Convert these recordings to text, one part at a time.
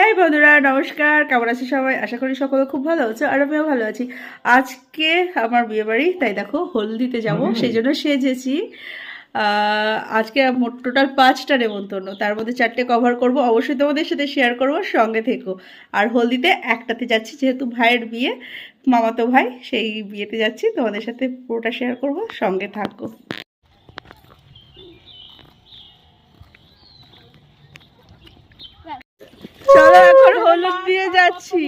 High বন্ধুরা, নমস্কার। কেমন আছি সবাই? আশা করি সকলে খুব ভালো আছে, আর আমিও ভালো আছি। আজকে আমার বিয়ে বাড়ি, তাই দেখো হলদিতে যাব, সেই জন্য সেজেছি। আজকে মোট টোটাল 5টা নেমন্তন্ন, তার মধ্যে 4টে কভার করব, অবশ্যই তোমাদের সাথে শেয়ার করব, সঙ্গে থেকো। আর হলদিতে একটাতে যাচ্ছি, যেহেতু ভাইয়ের বিয়ে, মামাতো ভাই, সেই বিয়েতে যাচ্ছি, তোমাদের সাথে পুরোটা শেয়ার করব, সঙ্গে থাকো। চলো এখন হলুদ দিয়ে যাচ্ছি।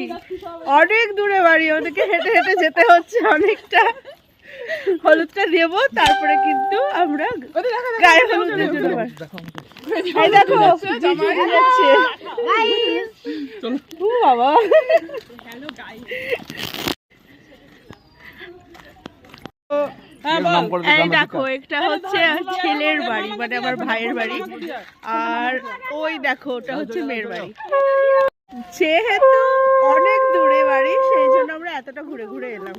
অনেক দূরে বাড়ি, ওদেরকে হেঁটে হেঁটে যেতে হচ্ছে অনেকটা। হলুদটা দেব, তারপরে কিন্তু আমরা গায়ে হলুদের জন্য এই দেখো যাচ্ছে বাবা। এই দেখো, এটা হচ্ছে ছেলের বাড়ি, মানে আমার ভাইয়ের বাড়ি, আর ওই দেখো ওটা হচ্ছে মেয়ের বাড়ি। যেহেতু অনেক দূরে বাড়ি, সেই জন্য আমরা এতটা ঘুরে ঘুরে এলাম।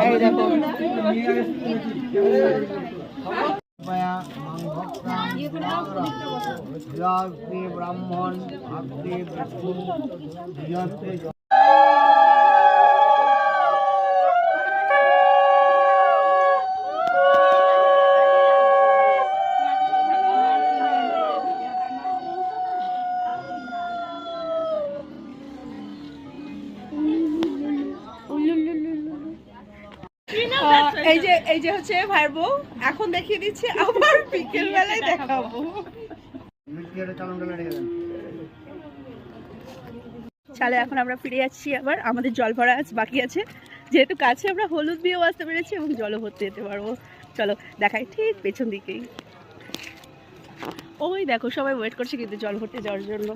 এই দেখো ব্রাহ্মণ এই যে হচ্ছে ভাইয়ের বউ, এখন দেখিয়ে দিচ্ছে, আবার বিকেল বেলায় দেখাবো। চলে এখন আমরা ফিরে যাচ্ছি, আবার আমাদের জল ভরা বাকি আছে, যেহেতু কাছে আমরা হলুদ দিয়েও আসতে পেরেছি এবং জলও ভরতে যেতে পারবো। চলো দেখাই, ঠিক পেছন দিকেই। ওই দেখো সবাই ওয়েট করছে কিন্তু জল ভরতে যাওয়ার জন্য।